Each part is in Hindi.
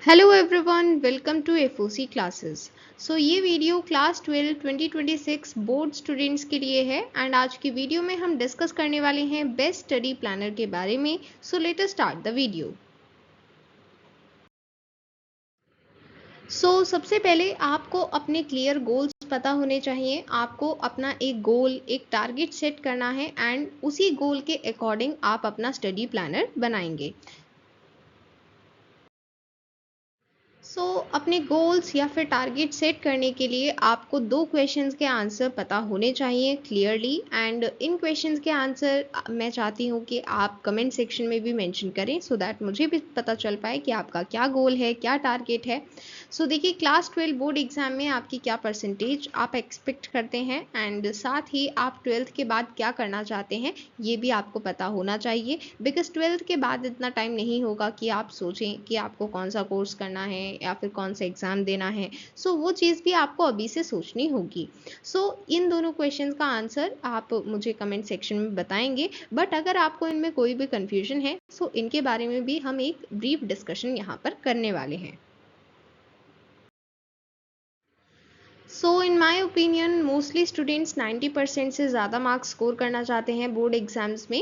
Hello everyone, welcome to FOC classes. ये वीडियो क्लास 12 2026 बोर्ड स्टूडेंट्स के लिए है एंड आज की वीडियो में हम डिस्कस करने वाले हैं बेस्ट स्टडी प्लानर के बारे में। Let us start the video. सबसे पहले आपको अपने क्लियर गोल्स पता होने चाहिए। आपको अपना एक गोल, एक टारगेट सेट करना है एंड उसी गोल के अकॉर्डिंग आप अपना स्टडी प्लानर बनाएंगे। अपने गोल्स या फिर टारगेट सेट करने के लिए आपको दो क्वेश्चंस के आंसर पता होने चाहिए क्लियरली एंड इन क्वेश्चंस के आंसर मैं चाहती हूँ कि आप कमेंट सेक्शन में भी मेंशन करें सो दैट मुझे भी पता चल पाए कि आपका क्या गोल है, क्या टारगेट है। देखिए, क्लास 12 बोर्ड एग्जाम में आपकी क्या परसेंटेज आप एक्सपेक्ट करते हैं एंड साथ ही आप 12th के बाद क्या करना चाहते हैं ये भी आपको पता होना चाहिए। बिकॉज 12th के बाद इतना टाइम नहीं होगा कि आप सोचें कि आपको कौन सा कोर्स करना है या फिर कौन सा एग्ज़ाम देना है। वो चीज़ भी आपको अभी से सोचनी होगी। इन दोनों क्वेश्चन का आंसर आप मुझे कमेंट सेक्शन में बताएंगे। बट अगर आपको इनमें कोई भी कन्फ्यूजन है इनके बारे में भी हम एक ब्रीफ डिस्कशन यहाँ पर करने वाले हैं। इन माई ओपिनियन मोस्टली स्टूडेंट्स 90% से ज़्यादा मार्क्स स्कोर करना चाहते हैं बोर्ड एग्जाम्स में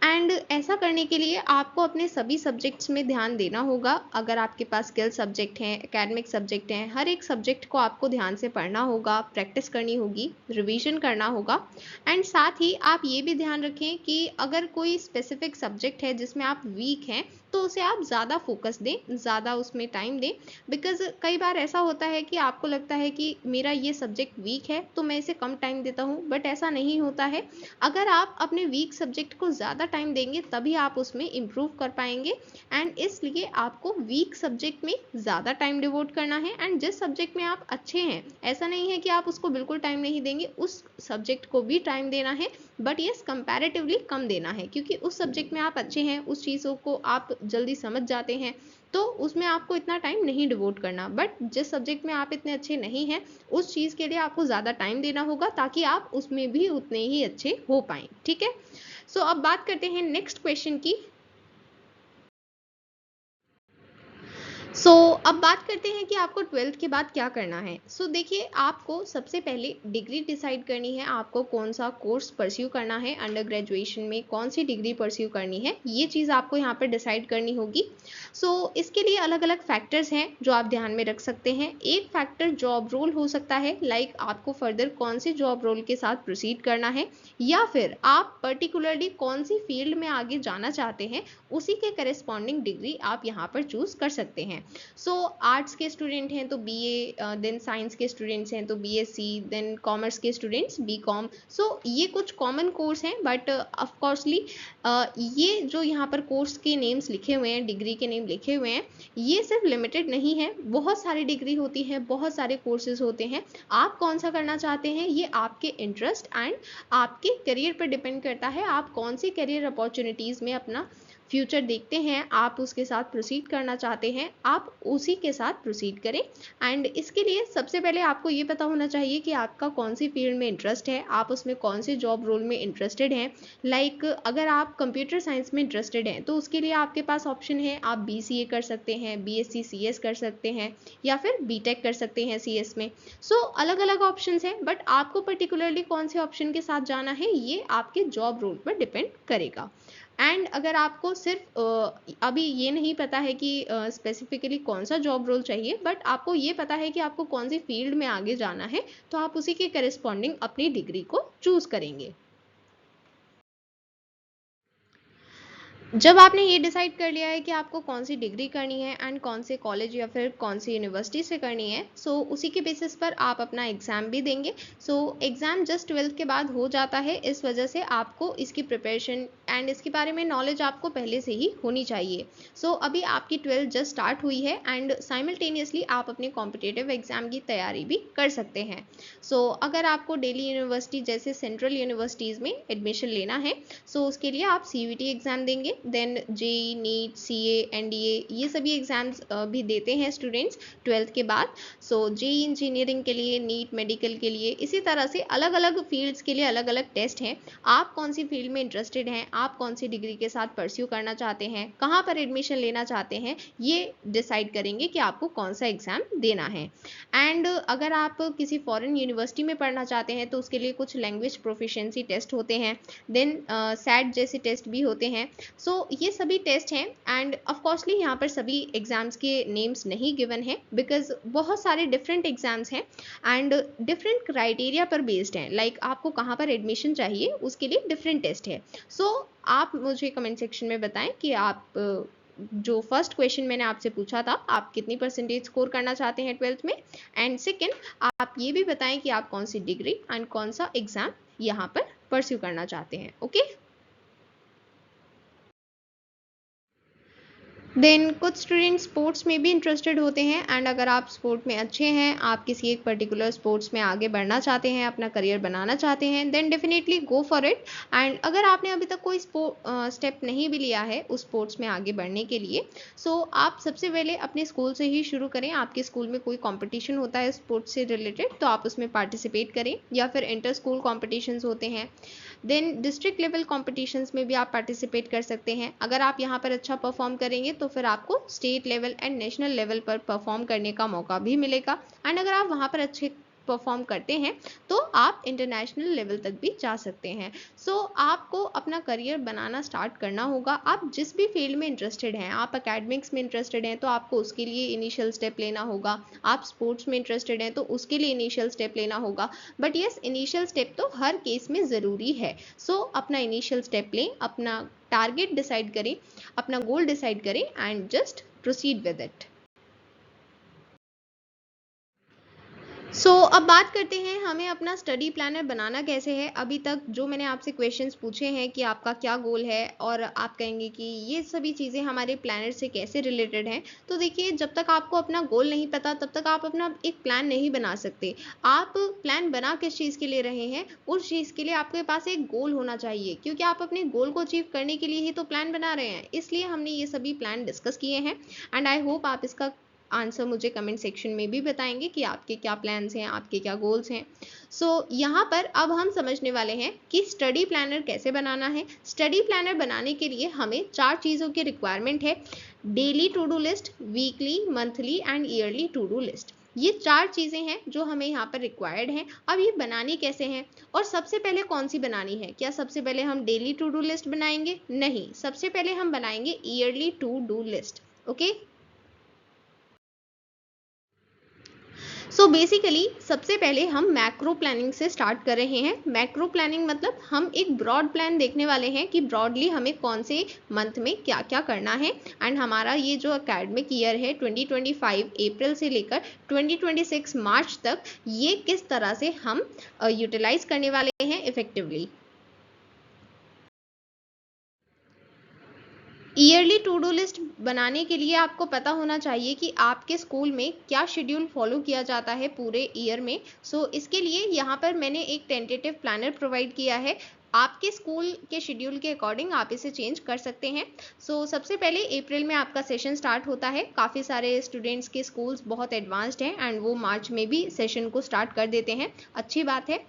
एंड ऐसा करने के लिए आपको अपने सभी सब्जेक्ट्स में ध्यान देना होगा। अगर आपके पास स्किल सब्जेक्ट हैं, एकेडमिक सब्जेक्ट हैं, हर एक सब्जेक्ट को आपको ध्यान से पढ़ना होगा, प्रैक्टिस करनी होगी, रिवीजन करना होगा एंड साथ ही आप ये भी ध्यान रखें कि अगर कोई स्पेसिफिक सब्जेक्ट है जिसमें आप वीक हैं तो उसे आप ज़्यादा फोकस दें, ज़्यादा उसमें टाइम दें। बिकॉज कई बार ऐसा होता है कि आपको लगता है कि मेरा ये सब्जेक्ट वीक है तो मैं इसे कम टाइम देता हूँ, बट ऐसा नहीं होता है। अगर आप अपने वीक सब्जेक्ट को ज़्यादा टाइम देंगे तभी आप उसमें इम्प्रूव कर पाएंगे एंड इसलिए आपको वीक सब्जेक्ट में ज़्यादा टाइम डिवोट करना है एंड जिस सब्जेक्ट में आप अच्छे हैं ऐसा नहीं है कि आप उसको बिल्कुल टाइम नहीं देंगे, उस सब्जेक्ट को भी टाइम देना है बट येस कंपैरेटिवली कम देना है क्योंकि उस सब्जेक्ट में आप अच्छे हैं, उस चीज़ों को आप जल्दी समझ जाते हैं तो उसमें आपको इतना टाइम नहीं डिवोट करना। बट जिस सब्जेक्ट में आप इतने अच्छे नहीं हैं उस चीज़ के लिए आपको ज़्यादा टाइम देना होगा ताकि आप उसमें भी उतने ही अच्छे हो पाएं। ठीक है, अब बात करते हैं नेक्स्ट क्वेश्चन की। अब बात करते हैं कि आपको 12th के बाद क्या करना है। देखिए, आपको सबसे पहले डिग्री डिसाइड करनी है, आपको कौन सा कोर्स परस्यू करना है, अंडर ग्रेजुएशन में कौन सी डिग्री परस्यू करनी है ये चीज़ आपको यहाँ पर डिसाइड करनी होगी। इसके लिए अलग अलग फैक्टर्स हैं जो आप ध्यान में रख सकते हैं। एक फैक्टर जॉब रोल हो सकता है, लाइक आपको फर्दर कौन से जॉब रोल के साथ प्रोसीड करना है या फिर आप पर्टिकुलरली कौन सी फील्ड में आगे जाना चाहते हैं उसी के करेस्पॉन्डिंग डिग्री आप यहाँ पर चूज कर सकते हैं। आर्ट्स के स्टूडेंट हैं तो बीए, देन साइंस के स्टूडेंट्स हैं तो बीएससी, देन कॉमर्स के स्टूडेंट्स बीकॉम। ये कुछ कॉमन कोर्स हैं बट ऑफकोर्सली ये जो यहाँ पर कोर्स के नेम्स लिखे हुए हैं, डिग्री के नेम लिखे हुए हैं, ये सिर्फ लिमिटेड नहीं है, बहुत सारी डिग्री होती है, बहुत सारे कोर्सेज होते हैं। आप कौन सा करना चाहते हैं ये आपके इंटरेस्ट एंड आपके करियर पर डिपेंड करता है। आप कौन सी करियर अपॉर्चुनिटीज़ में अपना फ्यूचर देखते हैं, आप उसके साथ प्रोसीड करना चाहते हैं, आप उसी के साथ प्रोसीड करें। एंड इसके लिए सबसे पहले आपको ये पता होना चाहिए कि आपका कौन सी फील्ड में इंटरेस्ट है, आप उसमें कौन से जॉब रोल में इंटरेस्टेड हैं। लाइक अगर आप कंप्यूटर साइंस में इंटरेस्टेड हैं तो उसके लिए आपके पास ऑप्शन है, आप बीसीए कर सकते हैं, बीएससी सीएस कर सकते हैं या फिर बीटेक कर सकते हैं सीएस में। अलग अलग ऑप्शंस हैं बट आपको पर्टिकुलरली कौन से ऑप्शन के साथ जाना है ये आपके जॉब रोल पर डिपेंड करेगा। एंड अगर आपको सिर्फ अभी ये नहीं पता है कि स्पेसिफिकली कौन सा जॉब रोल चाहिए बट आपको ये पता है कि आपको कौन सी फील्ड में आगे जाना है तो आप उसी के करेस्पॉन्डिंग अपनी डिग्री को चूज करेंगे। जब आपने ये डिसाइड कर लिया है कि आपको कौन सी डिग्री करनी है एंड कौन से कॉलेज या फिर कौन सी यूनिवर्सिटी से करनी है उसी के बेसिस पर आप अपना एग्ज़ाम भी देंगे। एग्ज़ाम जस्ट 12th के बाद हो जाता है, इस वजह से आपको इसकी प्रिपरेशन एंड इसके बारे में नॉलेज आपको पहले से ही होनी चाहिए। अभी आपकी 12th जस्ट स्टार्ट हुई है एंड साइमल्टेनियसली आप अपने कॉम्पिटिटिव एग्ज़ाम की तैयारी भी कर सकते हैं। अगर आपको दिल्ली यूनिवर्सिटी जैसे सेंट्रल यूनिवर्सिटीज़ में एडमिशन लेना है उसके लिए आप सीयूईटी एग्ज़ाम देंगे, then JEE, NEET, CA, NDA, ये सभी एग्जाम्स भी देते हैं स्टूडेंट्स 12th के बाद। सो जेई इंजीनियरिंग के लिए, नीट मेडिकल के लिए, इसी तरह से अलग अलग फील्ड्स के लिए अलग अलग टेस्ट हैं। आप कौन सी फील्ड में इंटरेस्टेड हैं, आप कौन सी डिग्री के साथ परस्यू करना चाहते हैं, कहाँ पर एडमिशन लेना चाहते हैं, ये डिसाइड करेंगे कि आपको कौन सा एग्ज़ाम देना है। एंड अगर आप किसी फॉरेन यूनिवर्सिटी में पढ़ना चाहते हैं तो उसके लिए कुछ लैंग्वेज प्रोफिशिएंसी टेस्ट होते हैं, देन सैट जैसे टेस्ट भी होते हैं। सो ये सभी टेस्ट हैं एंड ऑफकोर्सली यहाँ पर सभी एग्जाम्स के नेम्स नहीं गिवन है बिकॉज बहुत सारे डिफरेंट एग्जाम्स हैं एंड डिफरेंट क्राइटेरिया पर बेस्ड हैं। लाइक आपको कहाँ पर एडमिशन चाहिए उसके लिए डिफरेंट टेस्ट है। सो आप मुझे कमेंट सेक्शन में बताएं कि आप जो फर्स्ट क्वेश्चन मैंने आपसे पूछा था, आप कितनी परसेंटेज स्कोर करना चाहते हैं 12th में, एंड सेकेंड आप ये भी बताएं कि आप कौन सी डिग्री एंड कौन सा एग्जाम यहाँ पर परस्यू करना चाहते हैं। ओके, देन कुछ स्टूडेंट स्पोर्ट्स में भी इंटरेस्टेड होते हैं एंड अगर आप स्पोर्ट में अच्छे हैं, आप किसी एक पर्टिकुलर स्पोर्ट्स में आगे बढ़ना चाहते हैं, अपना करियर बनाना चाहते हैं, then definitely go for it. And अगर आपने अभी तक कोई स्टेप नहीं भी लिया है उस स्पोर्ट्स में आगे बढ़ने के लिए, सो आप सबसे पहले अपने स्कूल से ही शुरू करें। आपके स्कूल में कोई कॉम्पिटिशन होता है स्पोर्ट्स से रिलेटेड तो आप उसमें पार्टिसिपेट करें, या फिर इंटर स्कूल कॉम्पिटिशन्स होते हैं, देन डिस्ट्रिक्ट लेवल कॉम्पिटिशन्स में भी आप पार्टिसिपेट कर सकते हैं। अगर आप यहाँ पर अच्छा परफॉर्म करेंगे तो फिर आपको state level and national level पर परफॉर्म करने का मौका भी मिलेगा एंड अगर आप वहाँ पर अच्छे परफॉर्म करते हैं तो आप इंटरनेशनल लेवल तक भी जा सकते हैं। सो आपको अपना करियर बनाना स्टार्ट करना होगा। आप जिस भी फील्ड में इंटरेस्टेड हैं, आप एकेडमिक्स में इंटरेस्टेड हैं तो आपको उसके लिए इनिशियल स्टेप लेना होगा, आप स्पोर्ट्स में इंटरेस्टेड हैं तो उसके लिए इनिशियल स्टेप लेना होगा। बट यस, इनिशियल स्टेप तो हर केस में ज़रूरी है। सो अपना इनिशियल स्टेप लें, अपना टारगेट डिसाइड करें, अपना गोल डिसाइड करें and just proceed with it. So अब बात करते हैं हमें अपना स्टडी प्लानर बनाना कैसे है। अभी तक जो मैंने आपसे क्वेश्चंस पूछे हैं कि आपका क्या गोल है और आप कहेंगे कि ये सभी चीज़ें हमारे प्लानर से कैसे रिलेटेड हैं, तो देखिए जब तक आपको अपना गोल नहीं पता तब तक आप अपना एक प्लान नहीं बना सकते। आप प्लान बना किस चीज़ के लिए रहे हैं, उस चीज़ के लिए आपके पास एक गोल होना चाहिए, क्योंकि आप अपने गोल को अचीव करने के लिए ही तो प्लान बना रहे हैं। इसलिए हमने ये सभी प्लान डिस्कस किए हैं एंड आई होप आप इसका आंसर मुझे कमेंट सेक्शन में भी बताएंगे कि आपके क्या प्लान्स हैं, आपके क्या गोल्स हैं। सो यहाँ पर अब हम समझने वाले हैं कि स्टडी प्लानर कैसे बनाना है। स्टडी प्लानर बनाने के लिए हमें 4 चीज़ों की रिक्वायरमेंट है: daily to do list, weekly, monthly and yearly to do list. ये 4 चीज़ें हैं जो हमें यहाँ पर रिक्वायर्ड हैं। अब ये बनानी कैसे हैं और सबसे पहले कौन सी बनानी है? क्या सबसे पहले हम डेली टू डू लिस्ट बनाएंगे? नहीं, सबसे पहले हम बनाएंगे yearly to do list. Okay, so basically सबसे पहले हम मैक्रो प्लानिंग से स्टार्ट कर रहे हैं। मैक्रो प्लानिंग मतलब हम एक ब्रॉड प्लान देखने वाले हैं कि ब्रॉडली हमें कौन से मंथ में क्या क्या करना है एंड हमारा ये जो एकेडमिक ईयर है 2025 अप्रैल से लेकर 2026 मार्च तक, ये किस तरह से हम यूटिलाइज करने वाले हैं effectively. Yearly to do list बनाने के लिए आपको पता होना चाहिए कि आपके स्कूल में क्या शेड्यूल फॉलो किया जाता है पूरे ईयर में। सो इसके लिए यहाँ पर मैंने एक टेंटेटिव प्लानर प्रोवाइड किया है। आपके स्कूल के शेड्यूल के अकॉर्डिंग आप इसे चेंज कर सकते हैं। सो सबसे पहले अप्रैल में आपका सेशन स्टार्ट होता है। काफ़ी सारे स्टूडेंट्स के स्कूल्स बहुत एडवांस्ड हैं एंड वो मार्च में भी सेशन को स्टार्ट कर देते हैं, अच्छी बात है।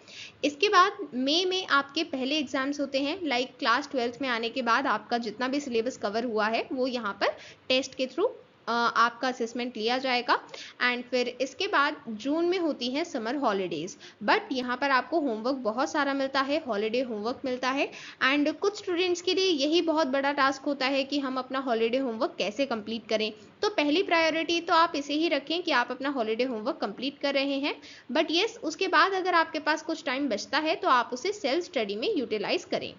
इसके बाद मई में आपके पहले एग्जाम्स होते हैं। लाइक क्लास 12th में आने के बाद आपका जितना भी सिलेबस कवर हुआ है वो यहाँ पर टेस्ट के थ्रू आपका असेसमेंट लिया जाएगा एंड फिर इसके बाद जून में होती है समर हॉलीडेज। बट यहाँ पर आपको होमवर्क बहुत सारा मिलता है, हॉलीडे होमवर्क मिलता है एंड कुछ स्टूडेंट्स के लिए यही बहुत बड़ा टास्क होता है कि हम अपना हॉलीडे होमवर्क कैसे कंप्लीट करें। तो पहली प्रायोरिटी तो आप इसे ही रखें कि आप अपना हॉलीडे होमवर्क कंप्लीट कर रहे हैं। बट येस, उसके बाद अगर आपके पास कुछ टाइम बचता है तो आप उसे सेल्फ स्टडी में यूटिलाइज करें।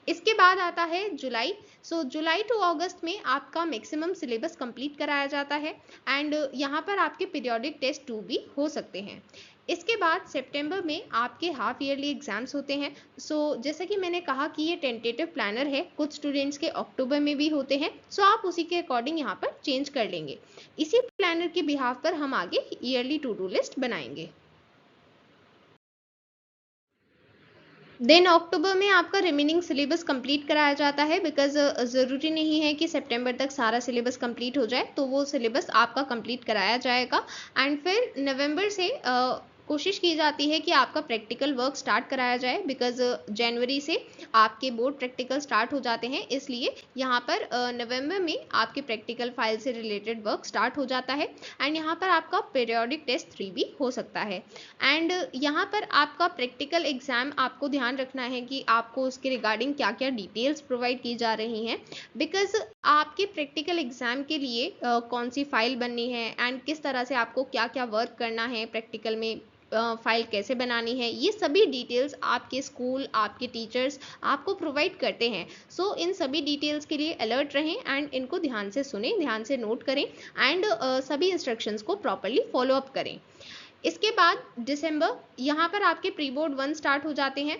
इसके बाद आता है जुलाई। सो जुलाई टू अगस्त में आपका मैक्सिमम सिलेबस कंप्लीट कराया जाता है एंड यहाँ पर आपके पीरियोडिक टेस्ट 2 भी हो सकते हैं। इसके बाद सितंबर में आपके हाफ ईयरली एग्जाम्स होते हैं। सो जैसा कि मैंने कहा कि ये टेंटेटिव प्लानर है, कुछ स्टूडेंट्स के अक्टूबर में भी होते हैं। सो आप उसी के अकॉर्डिंग यहाँ पर चेंज कर लेंगे। इसी प्लानर के बिहाफ पर हम आगे ईयरली टू डू लिस्ट बनाएंगे। देन अक्टूबर में आपका रिमेनिंग सिलेबस कंप्लीट कराया जाता है, बिकॉज ज़रूरी नहीं है कि सितंबर तक सारा सिलेबस कंप्लीट हो जाए, तो वो सिलेबस आपका कंप्लीट कराया जाएगा। एंड फिर नवंबर से कोशिश की जाती है कि आपका प्रैक्टिकल वर्क स्टार्ट कराया जाए, बिकॉज जनवरी से आपके बोर्ड प्रैक्टिकल स्टार्ट हो जाते हैं, इसलिए यहाँ पर नवंबर में आपके प्रैक्टिकल फाइल से रिलेटेड वर्क स्टार्ट हो जाता है। एंड यहाँ पर आपका पीरियोडिक टेस्ट 3 भी हो सकता है। एंड यहाँ पर आपका प्रैक्टिकल एग्जाम आपको ध्यान रखना है कि आपको उसके रिगार्डिंग क्या क्या डिटेल्स प्रोवाइड की जा रही हैं, बिकॉज आपके प्रैक्टिकल एग्जाम के लिए कौन सी फाइल बननी है एंड किस तरह से आपको क्या क्या वर्क करना है प्रैक्टिकल में, फाइल कैसे बनानी है, ये सभी डिटेल्स आपके स्कूल, आपके टीचर्स आपको प्रोवाइड करते हैं। सो इन सभी डिटेल्स के लिए अलर्ट रहें एंड इनको ध्यान से सुनें, ध्यान से नोट करें एंड सभी इंस्ट्रक्शंस को प्रॉपरली फॉलो अप करें। इसके बाद दिसंबर, यहाँ पर आपके प्री बोर्ड 1 स्टार्ट हो जाते हैं।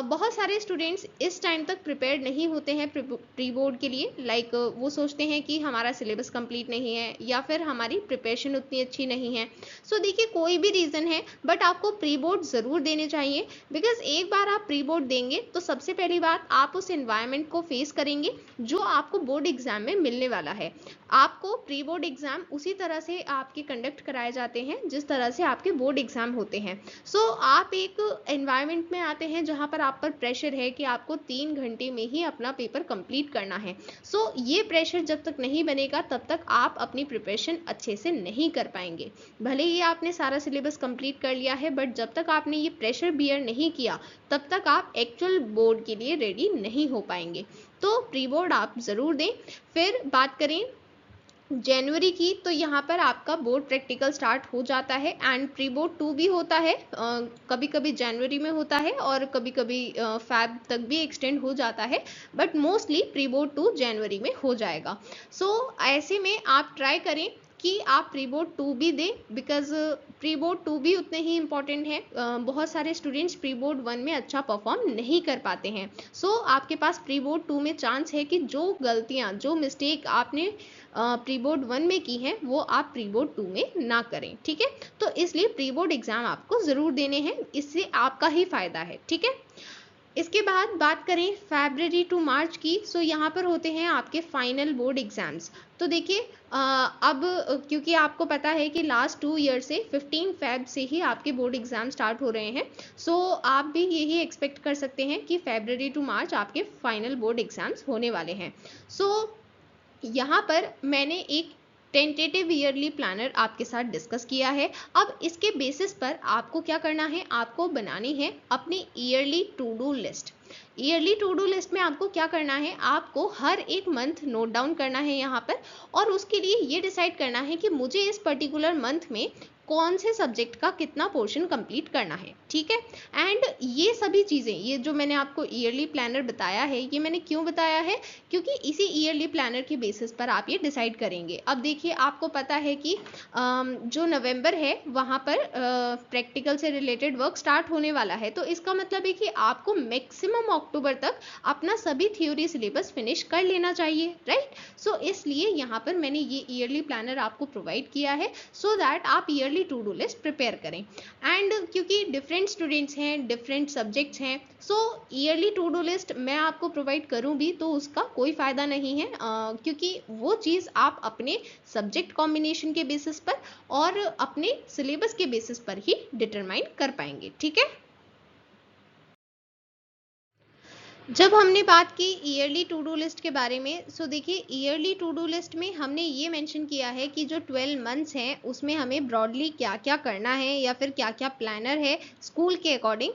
बहुत सारे स्टूडेंट्स इस टाइम तक प्रिपेयर्ड नहीं होते हैं प्री बोर्ड के लिए, लाइक वो सोचते हैं कि हमारा सिलेबस कंप्लीट नहीं है या फिर हमारी प्रिपरेशन उतनी अच्छी नहीं है। सो देखिए, कोई भी रीज़न है, बट आपको प्री बोर्ड ज़रूर देने चाहिए, बिकॉज एक बार आप प्री बोर्ड देंगे तो सबसे पहली बात आप उस एनवायरनमेंट को फेस करेंगे जो आपको बोर्ड एग्जाम में मिलने वाला है। आपको प्री बोर्ड एग्जाम उसी तरह से आपके कंडक्ट कराए जाते हैं जिस तरह से आपके बोर्ड एग्जाम होते हैं। सो आप एक एनवायरनमेंट में आते हैं जहां पर आप पर प्रेशर है कि आपको 3 घंटे में ही अपना पेपर कंप्लीट करना है। सो ये प्रेशर जब तक नहीं बनेगा तब तक आप अपनी प्रिपरेशन अच्छे से नहीं कर पाएंगे। भले ही आपने सारा सिलेबस कंप्लीट कर लिया है, बट जब तक आपने ये प्रेशर बियर नहीं किया तब तक आप एक्चुअल बोर्ड के लिए रेडी नहीं हो पाएंगे। तो प्री बोर्ड आप ज़रूर दें। फिर बात करें जनवरी की, तो यहाँ पर आपका बोर्ड प्रैक्टिकल स्टार्ट हो जाता है एंड प्री बोर्ड 2 भी होता है। कभी कभी जनवरी में होता है और कभी कभी फैब तक भी एक्सटेंड हो जाता है, बट मोस्टली प्री बोर्ड 2 जनवरी में हो जाएगा। सो ऐसे में आप ट्राई करें कि आप प्री बोर्ड 2 भी दें, बिकॉज प्री बोर्ड 2 भी उतने ही इम्पॉर्टेंट है। बहुत सारे स्टूडेंट्स प्री बोर्ड 1 में अच्छा परफॉर्म नहीं कर पाते हैं। सो आपके पास प्री बोर्ड 2 में चांस है कि जो गलतियां, जो मिस्टेक आपने प्री बोर्ड 1 में की हैं वो आप प्री बोर्ड 2 में ना करें, ठीक है। तो इसलिए प्री बोर्ड एग्जाम आपको ज़रूर देने हैं, इससे आपका ही फायदा है, ठीक है। इसके बाद बात करें फरवरी टू मार्च की, सो यहाँ पर होते हैं आपके फाइनल बोर्ड एग्जाम्स। तो देखिए, अब क्योंकि आपको पता है कि लास्ट 2 ईयर से 15 फेब से ही आपके बोर्ड एग्जाम स्टार्ट हो रहे हैं। सो आप भी यही एक्सपेक्ट कर सकते हैं कि फरवरी टू मार्च आपके फाइनल बोर्ड एग्जाम्स होने वाले हैं। सो यहाँ पर मैंने एक टेंटेटिव ईयरली प्लानर आपके साथ डिस्कस किया है। अब इसके बेसिस पर आपको क्या करना है, आपको बनानी है अपनी yearly to do list. Yearly to do list में आपको क्या करना है, आपको हर एक मंथ नोट डाउन करना है यहाँ पर, और उसके लिए ये डिसाइड करना है कि मुझे इस पर्टिकुलर मंथ में कौन से सब्जेक्ट का कितना पोर्शन कंप्लीट करना है, ठीक है। एंड ये सभी चीज़ें, ये जो मैंने आपको ईयरली प्लानर बताया है, ये मैंने क्यों बताया है, क्योंकि इसी ईयरली प्लानर के बेसिस पर आप ये डिसाइड करेंगे। अब देखिए, आपको पता है कि जो नवंबर है वहाँ पर प्रैक्टिकल से रिलेटेड वर्क स्टार्ट होने वाला है, तो इसका मतलब है कि आपको मैक्सिमम अक्टूबर तक अपना सभी थ्योरी सिलेबस फिनिश कर लेना चाहिए, राइट। सो इसलिए यहाँ पर मैंने ये ईयरली प्लानर आपको प्रोवाइड किया है, सो दैट आप yearly to do list prepare करें। एंड क्योंकि डिफरेंट स्टूडेंट्स हैं, डिफरेंट सब्जेक्ट्स हैं, so yearly to do list मैं आपको प्रोवाइड करूं भी तो उसका कोई फ़ायदा नहीं है, क्योंकि वो चीज़ आप अपने सब्जेक्ट कॉम्बिनेशन के बेसिस पर और अपने सिलेबस के बेसिस पर ही डिटरमाइन कर पाएंगे, ठीक है। जब हमने बात की ईयरली टू डू लिस्ट के बारे में, सो देखिए, ईयरली टू डू लिस्ट में हमने ये मेंशन किया है कि जो 12 मंथ्स हैं उसमें हमें ब्रॉडली क्या क्या करना है या फिर क्या क्या प्लानर है स्कूल के अकॉर्डिंग।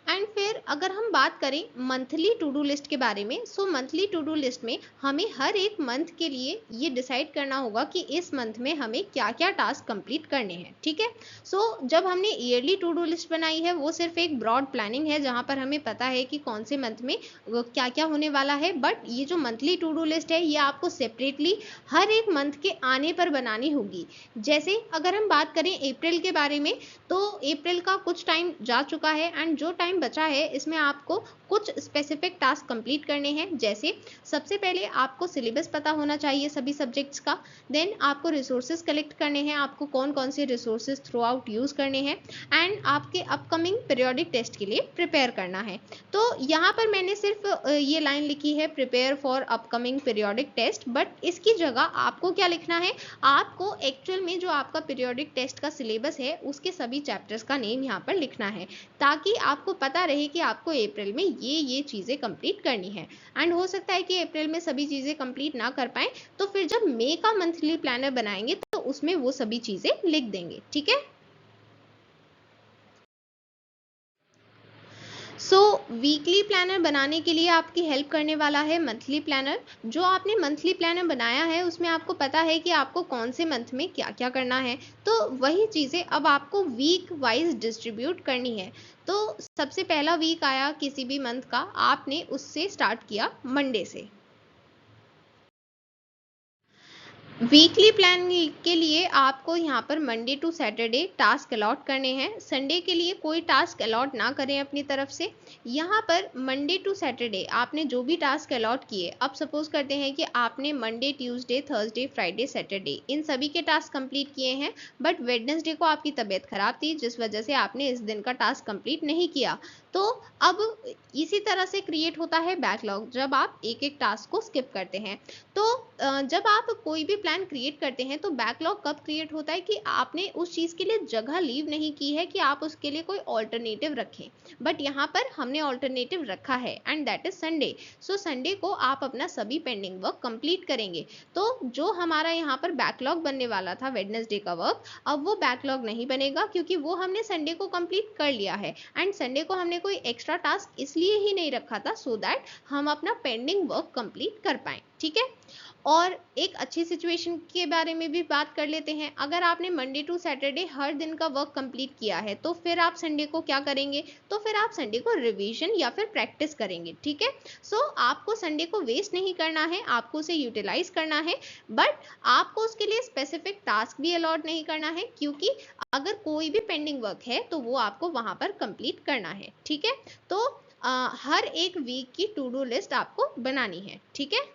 एंड फिर अगर हम बात करें मंथली टू डू लिस्ट के बारे में, so monthly to do list में हमें हर एक मंथ के लिए ये डिसाइड करना होगा कि इस मंथ में हमें क्या क्या टास्क कंप्लीट करने हैं, ठीक है। सो जब हमने ईयरली टू डू लिस्ट बनाई है वो सिर्फ एक ब्रॉड प्लानिंग है, जहाँ पर हमें पता है कि कौन से मंथ में क्या क्या होने वाला है, बट ये जो मंथली टू डू लिस्ट है ये आपको सेपरेटली हर एक मंथ के आने पर बनानी होगी। जैसे अगर हम बात करें अप्रैल के बारे में, तो अप्रैल का कुछ टाइम जा चुका है एंड जो टाइम बचा है इसमें आपको कुछ स्पेसिफिक टास्क कंप्लीट करने हैं। जैसे सबसे पहले आपको सिलेबस पता होना चाहिए सभी सब्जेक्ट्स का, देन आपको रिसोर्सेज कलेक्ट करने हैं, आपको कौन कौन से रिसोर्सेज थ्रू आउट यूज़ करने हैं, एंड आपके अपकमिंग पीरियोडिक टेस्ट के लिए प्रिपेयर करना है। तो यहाँ पर मैंने सिर्फ ये लाइन लिखी है prepare for upcoming periodic test, but इसकी जगह आपको क्या लिखना है, आपको एक्चुअल में जो आपका पीरियोडिक टेस्ट का सिलेबस है उसके सभी चैप्टर्स का नेम यहाँ पर लिखना है, ताकि आपको पता रहे कि आपको अप्रैल में ये चीज़ें कंप्लीट करनी है। एंड हो सकता है कि अप्रैल में सभी चीज़ें कंप्लीट ना कर पाएं, तो फिर जब मई का मंथली प्लानर बनाएंगे तो उसमें वो सभी चीज़ें लिख देंगे। ठीक है। सो वीकली प्लानर बनाने के लिए आपकी हेल्प करने वाला है मंथली प्लानर। जो आपने मंथली प्लानर बनाया है उसमें आपको पता है कि आपको कौन से मंथ में क्या क्या करना है, तो वही चीज़ें अब आपको वीक वाइज डिस्ट्रीब्यूट करनी है। तो सबसे पहला वीक आया किसी भी मंथ का, आपने उससे स्टार्ट किया मंडे से। वीकली प्लान के लिए आपको यहाँ पर Monday to Saturday task allot करने हैं। संडे के लिए कोई टास्क अलॉट ना करें अपनी तरफ से। यहाँ पर मंडे टू सैटरडे आपने जो भी टास्क अलॉट किए, अब सपोज करते हैं कि आपने Monday Tuesday Thursday Friday Saturday इन सभी के टास्क कंप्लीट किए हैं, बट वेडनेसडे को आपकी तबीयत खराब थी जिस वजह से आपने इस दिन का टास्क कंप्लीट नहीं किया। तो अब इसी तरह से क्रिएट होता है बैकलॉग जब आप एक एक टास्क को स्किप करते हैं। तो जब आप कोई भी प्लान क्रिएट करते हैं तो बैकलॉग कब क्रिएट होता है कि आपने उस चीज़ के लिए जगह लीव नहीं की है कि आप उसके लिए कोई ऑल्टरनेटिव रखें, बट यहाँ पर हमने ऑल्टरनेटिव रखा है and that is Sunday. So Sunday को आप अपना सभी पेंडिंग वर्क कंप्लीट करेंगे। तो जो हमारा यहाँ पर बैकलॉग बनने वाला था वेडनेसडे का वर्क, अब वो बैकलॉग नहीं बनेगा क्योंकि वो हमने संडे को कंप्लीट कर लिया है। एंड संडे को हमने कोई एक्स्ट्रा टास्क इसलिए ही नहीं रखा था सो दैट हम अपना पेंडिंग वर्क कंप्लीट कर पाएं। ठीक है। और एक अच्छी सिचुएशन के बारे में भी बात कर लेते हैं। अगर आपने मंडे टू सैटरडे हर दिन का वर्क कंप्लीट किया है तो फिर आप संडे को क्या करेंगे, तो फिर आप संडे को रिवीजन या फिर प्रैक्टिस करेंगे। ठीक है। सो आपको संडे को वेस्ट नहीं करना है, आपको उसे यूटिलाइज करना है, बट आपको उसके लिए स्पेसिफिक टास्क भी अलॉट नहीं करना है, क्योंकि अगर कोई भी पेंडिंग वर्क है तो वो आपको वहां पर कंप्लीट करना है। ठीक है। तो हर एक वीक की टू डू लिस्ट आपको बनानी है। ठीक है।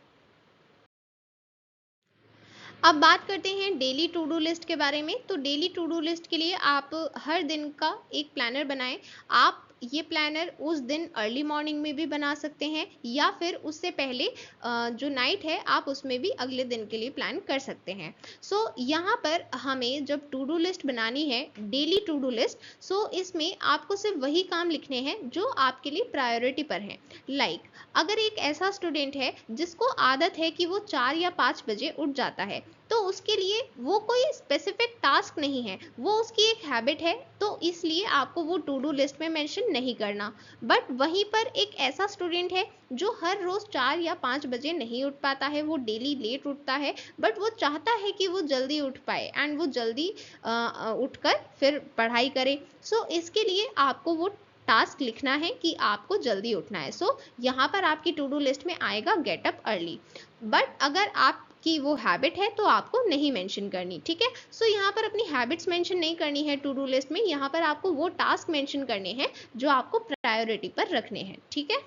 अब बात करते हैं डेली टू डू लिस्ट के बारे में। तो डेली टू डू लिस्ट के लिए आप हर दिन का एक प्लानर बनाएं। आप ये प्लानर उस दिन अर्ली मॉर्निंग में भी बना सकते हैं या फिर उससे पहले जो नाइट है आप उसमें भी अगले दिन के लिए प्लान कर सकते हैं। सो यहाँ पर हमें जब टू डू लिस्ट बनानी है, डेली टू डू लिस्ट, सो इसमें आपको सिर्फ वही काम लिखने हैं जो आपके लिए प्रायोरिटी पर हैं। लाइक अगर एक ऐसा स्टूडेंट है जिसको आदत है कि वो 4 या 5 बजे उठ जाता है, तो उसके लिए वो कोई स्पेसिफिक टास्क नहीं है, वो उसकी एक हैबिट है, तो इसलिए आपको वो टू डू लिस्ट में मेंशन नहीं करना। बट वहीं पर एक ऐसा स्टूडेंट है जो हर रोज 4 या 5 बजे नहीं उठ पाता है, वो डेली लेट उठता है, बट वो चाहता है कि वो जल्दी उठ पाए एंड वो जल्दी उठकर फिर पढ़ाई करे। सो इसके लिए आपको वो टास्क लिखना है कि आपको जल्दी उठना है। सो यहाँ पर आपकी टू डू लिस्ट में आएगा गेट अप अर्ली, बट अगर आपकी वो हैबिट है तो आपको नहीं मेंशन करनी। ठीक है। सो यहाँ पर अपनी हैबिट्स मेंशन नहीं करनी है टू डू लिस्ट में, यहाँ पर आपको वो टास्क मेंशन करने हैं जो आपको प्रायोरिटी पर रखने हैं। ठीक है।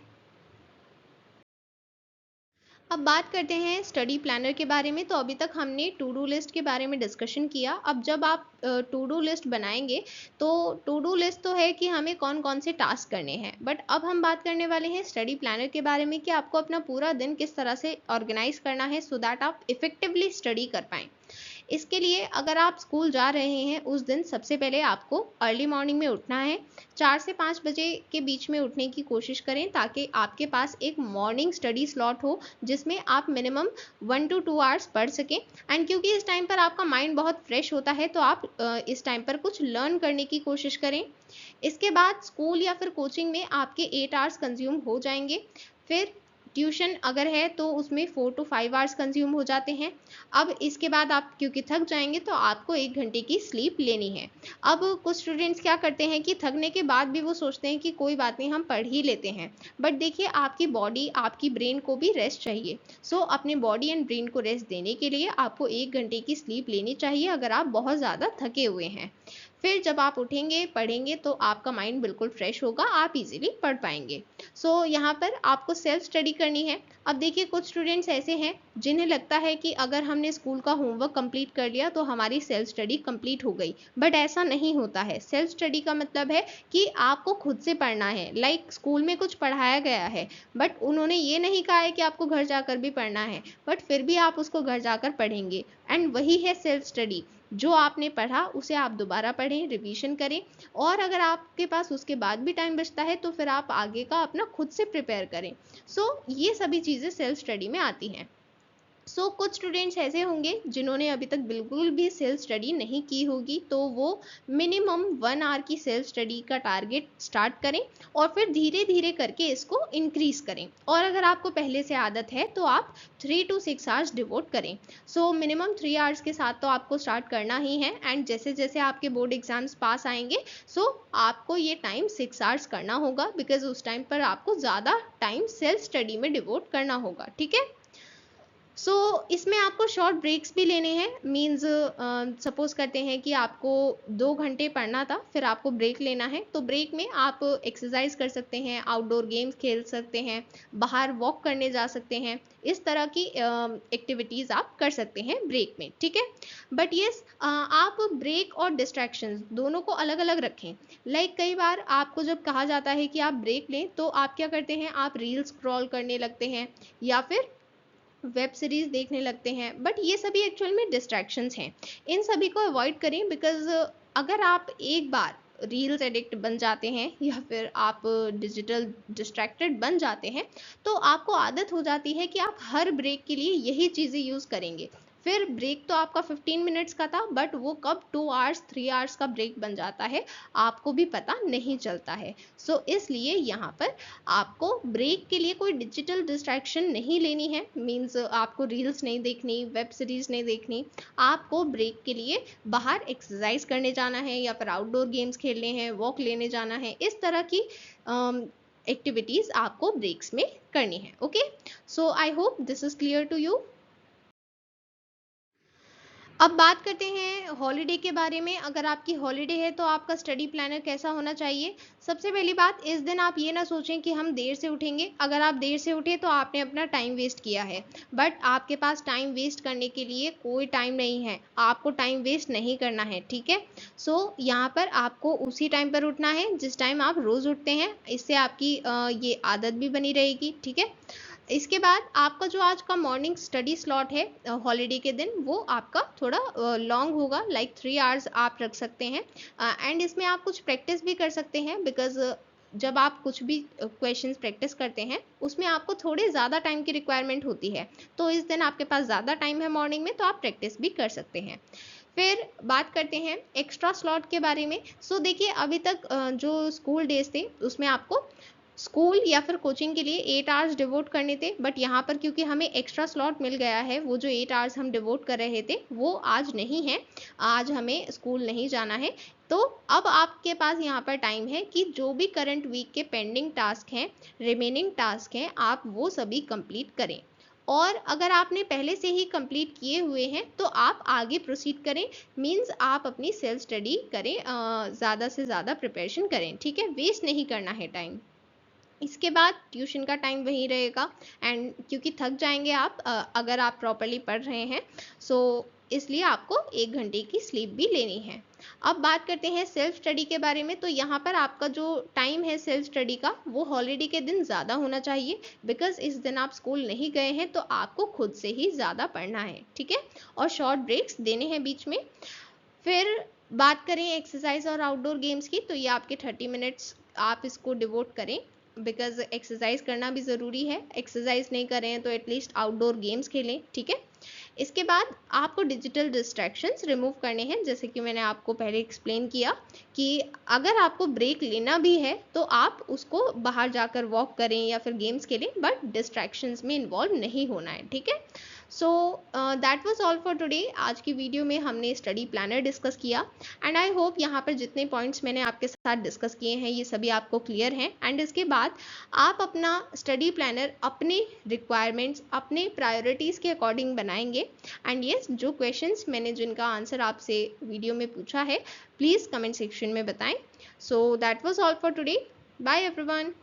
अब बात करते हैं स्टडी प्लानर के बारे में। तो अभी तक हमने टू डू लिस्ट के बारे में डिस्कशन किया। अब जब आप टू डू लिस्ट बनाएंगे तो टू डू लिस्ट तो है कि हमें कौन कौन से टास्क करने हैं, बट अब हम बात करने वाले हैं स्टडी प्लानर के बारे में कि आपको अपना पूरा दिन किस तरह से ऑर्गेनाइज करना है सो दैट आप इफेक्टिवली स्टडी कर पाएं। इसके लिए अगर आप स्कूल जा रहे हैं उस दिन सबसे पहले आपको अर्ली मॉर्निंग में उठना है। 4 से 5 बजे के बीच में उठने की कोशिश करें ताकि आपके पास एक मॉर्निंग स्टडी स्लॉट हो जिसमें आप मिनिमम 1 to 2 आवर्स पढ़ सकें। एंड क्योंकि इस टाइम पर आपका माइंड बहुत फ्रेश होता है तो आप इस टाइम पर कुछ लर्न करने की कोशिश करें। इसके बाद स्कूल या फिर कोचिंग में आपके 8 आवर्स कंज्यूम हो जाएंगे। फिर ट्यूशन अगर है तो उसमें 4 to 5 आवर्स कंज्यूम हो जाते हैं। अब इसके बाद आप क्योंकि थक जाएंगे तो आपको 1 घंटे की स्लीप लेनी है। अब कुछ स्टूडेंट्स क्या करते हैं कि थकने के बाद भी वो सोचते हैं कि कोई बात नहीं, हम पढ़ ही लेते हैं, बट देखिए आपकी बॉडी, आपकी ब्रेन को भी रेस्ट चाहिए। सो अपने बॉडी एंड ब्रेन को रेस्ट देने के लिए आपको 1 घंटे की स्लीप लेनी चाहिए अगर आप बहुत ज़्यादा थके हुए हैं। फिर जब आप उठेंगे, पढ़ेंगे, तो आपका माइंड बिल्कुल फ्रेश होगा, आप इजीली पढ़ पाएंगे। सो यहाँ पर आपको सेल्फ स्टडी करनी है। अब देखिए कुछ स्टूडेंट्स ऐसे हैं जिन्हें लगता है कि अगर हमने स्कूल का होमवर्क कंप्लीट कर लिया तो हमारी सेल्फ स्टडी कंप्लीट हो गई, बट ऐसा नहीं होता है। सेल्फ स्टडी का मतलब है कि आपको खुद से पढ़ना है। लाइक स्कूल में कुछ पढ़ाया गया है, बट उन्होंने ये नहीं कहा है कि आपको घर जाकर भी पढ़ना है, बट फिर भी आप उसको घर जाकर पढ़ेंगे, एंड वही है सेल्फ स्टडी। जो आपने पढ़ा उसे आप दोबारा पढ़ें, रिवीजन करें, और अगर आपके पास उसके बाद भी टाइम बचता है तो फिर आप आगे का अपना खुद से प्रिपेयर करें। सो ये सभी चीज़ें सेल्फ स्टडी में आती हैं। कुछ स्टूडेंट्स ऐसे होंगे जिन्होंने अभी तक बिल्कुल भी सेल्फ स्टडी नहीं की होगी, तो वो मिनिमम 1 आवर की सेल्फ स्टडी का टारगेट स्टार्ट करें और फिर धीरे धीरे करके इसको इंक्रीज करें। और अगर आपको पहले से आदत है तो आप 3 to 6 आवर्स डिवोट करें। मिनिमम 3 आवर्स के साथ तो आपको स्टार्ट करना ही है, एंड जैसे जैसे आपके बोर्ड एग्जाम्स पास आएंगे आपको ये टाइम 6 आवर्स करना होगा, बिकॉज उस टाइम पर आपको ज़्यादा टाइम सेल्फ स्टडी में डिवोट करना होगा। ठीक है। इसमें आपको शॉर्ट ब्रेक्स भी लेने हैं। मीन्स सपोज करते हैं कि आपको 2 घंटे पढ़ना था, फिर आपको ब्रेक लेना है, तो ब्रेक में आप एक्सरसाइज कर सकते हैं, आउटडोर गेम्स खेल सकते हैं, बाहर वॉक करने जा सकते हैं। इस तरह की एक्टिविटीज़ आप कर सकते हैं ब्रेक में। ठीक है। बट येस, आप ब्रेक और डिस्ट्रैक्शंस दोनों को अलग अलग रखें। लाइक कई बार आपको जब कहा जाता है कि आप ब्रेक लें तो आप क्या करते हैं, आप रील स्क्रॉल करने लगते हैं या फिर वेब सीरीज देखने लगते हैं, बट ये सभी एक्चुअल में डिस्ट्रैक्शंस हैं। इन सभी को अवॉइड करें, बिकॉज अगर आप एक बार रील्स एडिक्ट बन जाते हैं या फिर आप डिजिटल डिस्ट्रैक्टेड बन जाते हैं तो आपको आदत हो जाती है कि आप हर ब्रेक के लिए यही चीज़ें यूज़ करेंगे। फिर ब्रेक तो आपका 15 मिनट्स का था, बट वो कब 2 आवर्स 3 आवर्स का ब्रेक बन जाता है आपको भी पता नहीं चलता है। इसलिए यहाँ पर आपको ब्रेक के लिए कोई डिजिटल डिस्ट्रैक्शन नहीं लेनी है। मीन्स आपको रील्स नहीं देखनी, वेब सीरीज नहीं देखनी। आपको ब्रेक के लिए बाहर एक्सरसाइज करने जाना है या फिर आउटडोर गेम्स खेलने हैं, वॉक लेने जाना है। इस तरह की एक्टिविटीज आपको ब्रेक्स में करनी है। Okay, I hope this is clear to you. अब बात करते हैं हॉलीडे के बारे में। अगर आपकी हॉलीडे है तो आपका स्टडी प्लानर कैसा होना चाहिए। सबसे पहली बात, इस दिन आप ये ना सोचें कि हम देर से उठेंगे। अगर आप देर से उठे तो आपने अपना टाइम वेस्ट किया है, बट आपके पास टाइम वेस्ट करने के लिए कोई टाइम नहीं है। आपको टाइम वेस्ट नहीं करना है। ठीक है। यहाँ पर आपको उसी टाइम पर उठना है जिस टाइम आप रोज़ उठते हैं। इससे आपकी ये आदत भी बनी रहेगी। ठीक है। इसके बाद आपका जो आज का मॉर्निंग स्टडी स्लॉट है हॉलीडे के दिन, वो आपका थोड़ा लॉन्ग होगा। लाइक 3 आवर्स आप रख सकते हैं, एंड इसमें आप कुछ प्रैक्टिस भी कर सकते हैं, बिकॉज जब आप कुछ भी क्वेश्चंस प्रैक्टिस करते हैं उसमें आपको थोड़े ज़्यादा टाइम की रिक्वायरमेंट होती है। तो इस दिन आपके पास ज़्यादा टाइम है मॉर्निंग में, तो आप प्रैक्टिस भी कर सकते हैं। फिर बात करते हैं एक्स्ट्रा स्लॉट के बारे में। देखिए अभी तक जो स्कूल डेज थे उसमें आपको स्कूल या फिर कोचिंग के लिए 8 आवर्स डिवोट करने थे, बट यहाँ पर क्योंकि हमें एक्स्ट्रा स्लॉट मिल गया है, वो जो 8 आवर्स हम डिवोट कर रहे थे वो आज नहीं है। आज हमें स्कूल नहीं जाना है। तो अब आपके पास यहाँ पर टाइम है कि जो भी करंट वीक के पेंडिंग टास्क हैं, रिमेनिंग टास्क हैं, आप वो सभी कंप्लीट करें। और अगर आपने पहले से ही कंप्लीट किए हुए हैं तो आप आगे प्रोसीड करें। मींस आप अपनी सेल्फ स्टडी करें, ज़्यादा से ज़्यादा प्रिपरेशन करें। ठीक है, वेस्ट नहीं करना है टाइम। इसके बाद ट्यूशन का टाइम वही रहेगा, एंड क्योंकि थक जाएंगे आप अगर आप प्रॉपरली पढ़ रहे हैं, इसलिए आपको 1 घंटे की स्लीप भी लेनी है। अब बात करते हैं सेल्फ स्टडी के बारे में। तो यहाँ पर आपका जो टाइम है सेल्फ स्टडी का, वो हॉलीडे के दिन ज़्यादा होना चाहिए, बिकॉज इस दिन आप स्कूल नहीं गए हैं तो आपको खुद से ही ज़्यादा पढ़ना है। ठीक है, और शॉर्ट ब्रेक्स देने हैं बीच में। फिर बात करें एक्सरसाइज और आउटडोर गेम्स की, तो ये आपके 30 मिनट्स आप इसको डिवोट करें, बिकॉज एक्सरसाइज करना भी ज़रूरी है। एक्सरसाइज नहीं करें तो एटलीस्ट आउटडोर गेम्स खेलें। ठीक है। इसके बाद आपको डिजिटल डिस्ट्रैक्शंस रिमूव करने हैं, जैसे कि मैंने आपको पहले एक्सप्लेन किया कि अगर आपको ब्रेक लेना भी है तो आप उसको बाहर जाकर वॉक करें या फिर गेम्स खेलें, बट डिस्ट्रैक्शंस में इन्वॉल्व नहीं होना है, ठीक है। So that was all for today. आज की वीडियो में हमने स्टडी प्लानर डिस्कस किया एंड आई होप यहाँ पर जितने पॉइंट्स मैंने आपके साथ डिस्कस किए हैं ये सभी आपको क्लियर हैं। एंड इसके बाद आप अपना स्टडी प्लानर अपने रिक्वायरमेंट्स, अपने प्रायोरिटीज़ के अकॉर्डिंग बनाएंगे। एंड येस, जो क्वेश्चंस मैंने जिनका आंसर आपसे वीडियो में पूछा है प्लीज़ कमेंट सेक्शन में बताएं। So that was all for today. Bye everyone.